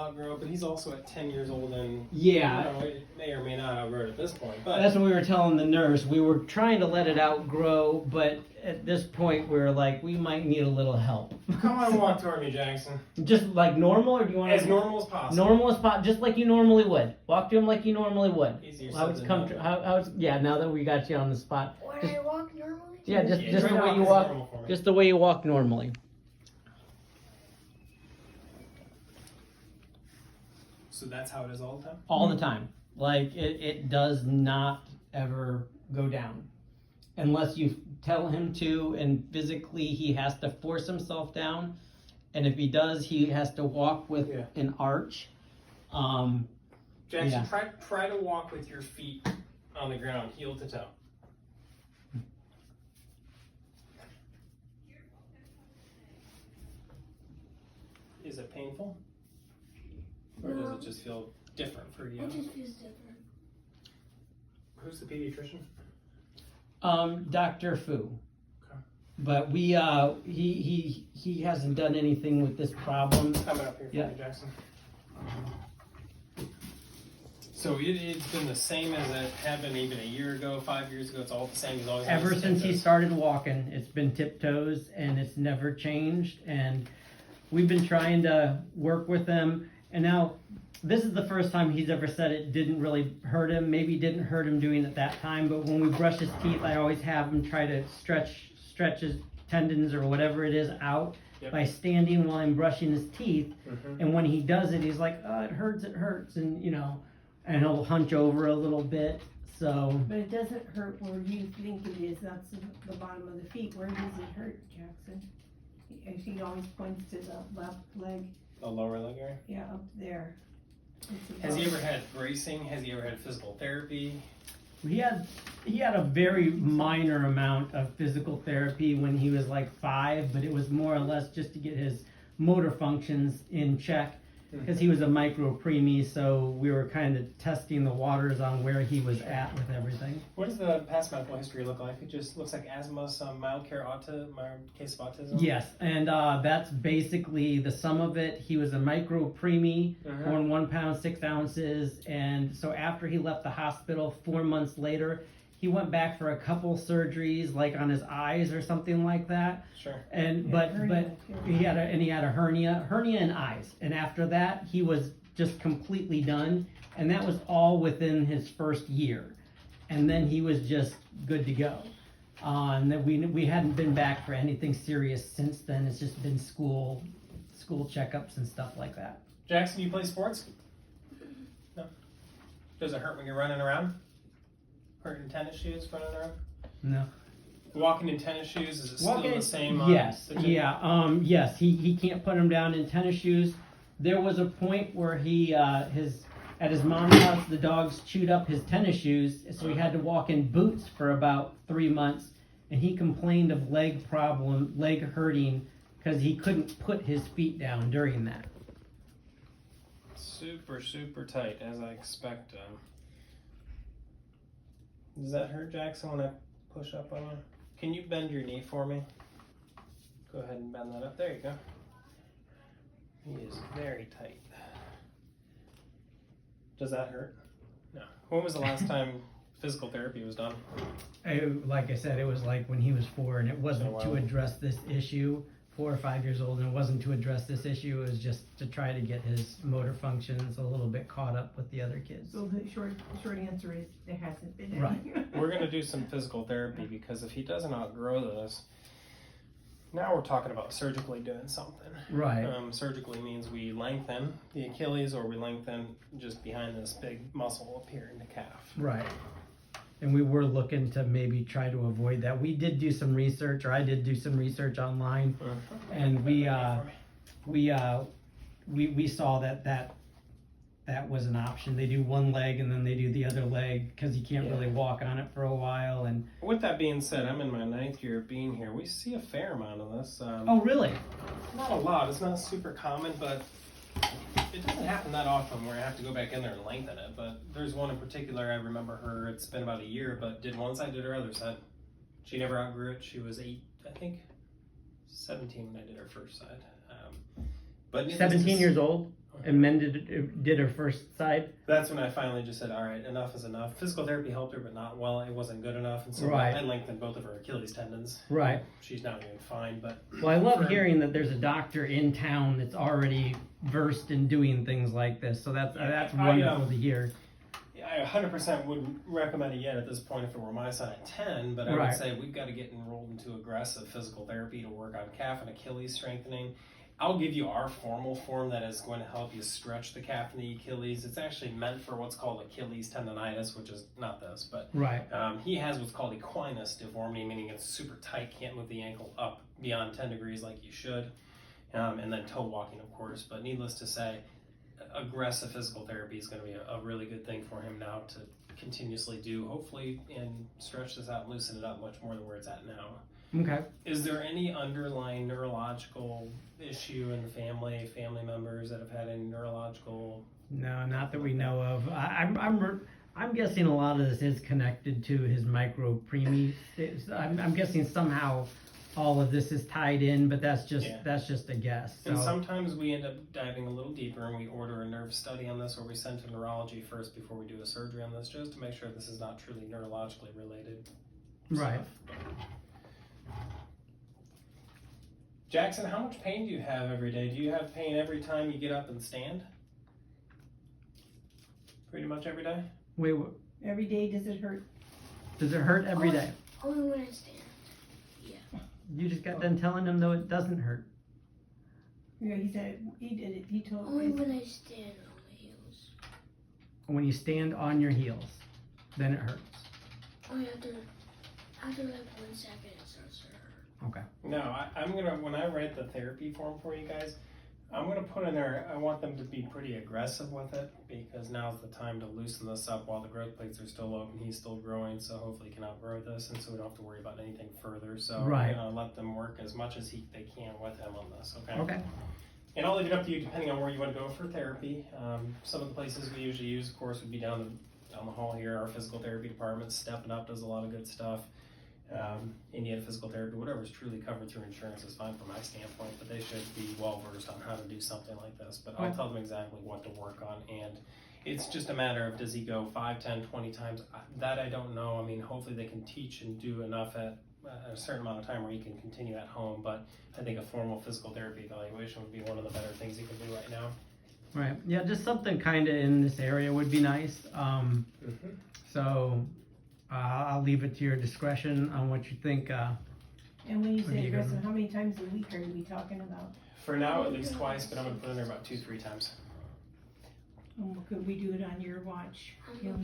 outgrow, but he's also at 10 years old, and Yeah. it may or may not outgrow it at this point. But That's what we were telling the nurse. We were trying to let it outgrow, but at this point, we're like, we might need a little help. come on, walk toward me, Jackson. Just like normal, or do you want As normal as possible. Normal as possible, just like you normally would. Walk to him like you normally would. Easier How said it's than come. done. How it's yeah. Now that we got you on the spot. When Just- I walk normally? Yeah, just Yeah, just try the to way you as walk. normal for me. Just the way you walk normally. So that's how it is all the time? All the time. Like it does not ever go down. Unless you tell him to, and physically he has to force himself down. And if he does, he has to walk with Yeah. an arch. Jackson, Yeah. try to walk with your feet on the ground, heel to toe. Is it painful? Or does it just feel different for you? It just feels different. Who's the pediatrician? Dr. Fu. Okay. But we he hasn't done anything with this problem. Coming up here for Yeah. me, Jackson. So it's been the same as it had been even a year ago, 5 years ago. It's all the same. He's always Ever always since he tiptoes. started walking, it's been tiptoes and it's never changed. And we've been trying to work with him. And now this is the first time he's ever said it didn't really hurt him. Maybe it didn't hurt him doing it that time. But when we brush his teeth, I always have him try to stretch his tendons or whatever it is out Yep. by standing while I'm brushing his teeth. Mhm. And when he does it, he's like, oh, it hurts. And, you know, and he'll hunch over a little bit. So, But it doesn't hurt where you think it is. That's the bottom of the feet. Where does it hurt, Jackson? He always points to the left leg. The lower leg area. Yeah, up there. It's Has he above. ever had bracing? Has he ever had physical therapy? he had a very minor amount of physical therapy when he was like 5, but it was more or less just to get his motor functions in check because he was a micro preemie, so we were kind of testing the waters on where he was at with everything. What does the past medical history look like? It just looks like asthma, some mild case of autism. Yes, and that's basically the sum of it. He was a micro preemie, born 1 pound 6 ounces, and so after he left the hospital 4 months later, he went back for a couple surgeries, like on his eyes or something like that. Sure. And Yeah, but hernia, too. he had a hernia and eyes, and after that he was just completely done, and that was all within his first year, and then he was just good to go. And that we hadn't been back for anything serious since then. It's just been school checkups and stuff like that. Jackson, do you play sports? No. Does it hurt when you're running around? Hurt in tennis shoes running around? No. Walking in tennis shoes, is it still the same? Yes, situation? yeah, yes. He can't put him down in tennis shoes. There was a point where he at his mom's house, the dogs chewed up his tennis shoes, so he had to walk in boots for about 3 months, and he complained of leg hurting because he couldn't put his feet down during that. Super, super tight, as I expect. Does that hurt, Jackson, when I push up on you? Can you bend your knee for me? Go ahead and bend that up. There you go. He is very tight. Does that hurt? No. When was the last time physical therapy was done? Like I said, it was like when he was 4, and it wasn't Oh, wow. to address this issue. 4 or 5 years old, and it wasn't to address this issue. It was just to try to get his motor functions a little bit caught up with the other kids. So the short answer is there hasn't been any. Right. We're going to do some physical therapy because if he doesn't outgrow this, now we're talking about surgically doing something. Right. Surgically means we lengthen the Achilles or we lengthen just behind this big muscle up here in the calf. Right. And we were looking to maybe try to avoid that. We did do some research, or I did do some research online, and we saw that was an option. They do one leg and then they do the other leg because you can't really walk on it for a while. And With that being said, I'm in my 9th year of being here. We see a fair amount of this. oh, really? Not a lot. It's not super common, but it doesn't happen that often where I have to go back in there and lengthen it. But there's one in particular, I remember her. It's been about a year, but did one side, did her other side. She never outgrew it. She was 17 when I did her first side. But 17 years old? did her first side. That's when I finally just said, all right, enough is enough. Physical therapy helped her, but not well. It wasn't good enough. And so Right. I lengthened both of her Achilles tendons. Right. She's now doing fine, but Well, I love for- hearing that there's a doctor in town that's already versed in doing things like this. So that's wonderful to hear. I 100% wouldn't recommend it yet at this point if it were my son at 10, but I Right. would say we've got to get enrolled into aggressive physical therapy to work on calf and Achilles strengthening. I'll give you our formal form that is going to help you stretch the calf and the Achilles. It's actually meant for what's called Achilles tendonitis, which is not this, but Right. he has what's called equinus deformity, meaning it's super tight, can't move the ankle up beyond 10 degrees like you should, and then toe walking, of course. But needless to say, aggressive physical therapy is going to be a really good thing for him now to continuously do, hopefully, and stretch this out and loosen it up much more than where it's at now. Okay. Is there any underlying neurological issue in the family members that have had any neurological? No, not that we know of. I'm guessing a lot of this is connected to his micropremies. I'm guessing somehow all of this is tied in, but that's just a guess. So. And sometimes we end up diving a little deeper and we order a nerve study on this, or we send to neurology first before we do a surgery on this, just to make sure this is not truly neurologically related. Right. Stuff. Jackson, how much pain do you have every day? Do you have pain every time you get up and stand? Pretty much every day? Wait, Every day does it hurt? does it hurt every day? Only when I stand. You just got done telling him though it doesn't hurt. Yeah, he said he did it. He told Only me. when I stand on my heels. When you stand on your heels, then it hurts. Only after like 1 second it starts to hurt. Okay. No, I'm gonna, when I write the therapy form for you guys, I'm gonna put in there, I want them to be pretty aggressive with it, because now's the time to loosen this up while the growth plates are still open. He's still growing, so hopefully he can outgrow this, and so we don't have to worry about anything further. So Right. I'm gonna let them work as much as they can with him on this, okay? Okay. And I'll leave it up to you depending on where you want to go for therapy. Some of the places we usually use, of course, would be down the hall here. Our physical therapy department, Stepping Up, does a lot of good stuff. Indiana Physical Therapy, whatever is truly covered through insurance is fine from my standpoint, but they should be well versed on how to do something like this. But I'll tell them exactly what to work on, and it's just a matter of, does he go 5, 10, 20 times? That I don't know. I mean, hopefully they can teach and do enough at a certain amount of time where he can continue at home, but I think a formal physical therapy evaluation would be one of the better things he can do right now. Right. Yeah, just something kind of in this area would be nice. So I'll leave it to your discretion on what you think. And when you What do say you aggressive, got? how many times a week are we talking about? For now, at least twice, but I'm going to put in there about 2-3 times. Could we do it on your watch? I'm